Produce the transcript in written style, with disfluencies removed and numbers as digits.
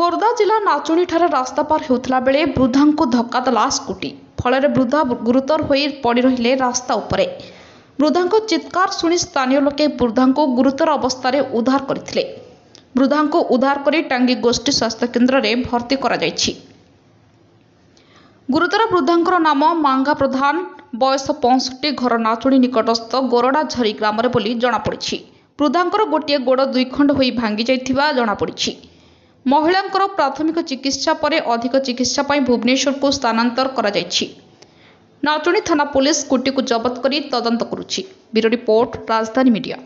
खोर्धा जिला नाचुणी ठारे रास्ता पार होता बेले वृद्धा को धक्का देला स्कूटी फल वृद्धा गुरुतर हो पड़ी रहिले रास्ता उपरे। वृद्धा चित्कार शुणी स्थानीय लोके वृद्धा को गुरुतर अवस्था उद्धार करथिले। वृद्धा को उद्धार कर टांगी गोष्ठी स्वास्थ्य केन्द्र में भर्ती करा जायछि। गुरुतर वृद्धा नाम मांगा प्रधान, बयस 65, घर नाचुणी निकटस्थ गोरडा झरी ग्राम बोली जमापड़ी। वृद्धा गोटे गोड़ 2 खंड हो भांगी जाइथिबा जमापड़ी। महिला प्राथमिक चिकित्सा पर अधिक चिकित्सा पर भुवनेश्वर को स्थानांतर करा जायछि। नाचुणी थाना पुलिस स्कूटी को जबत कर तदंत करुछि। ब्यूरो रिपोर्ट, राजधानी मीडिया।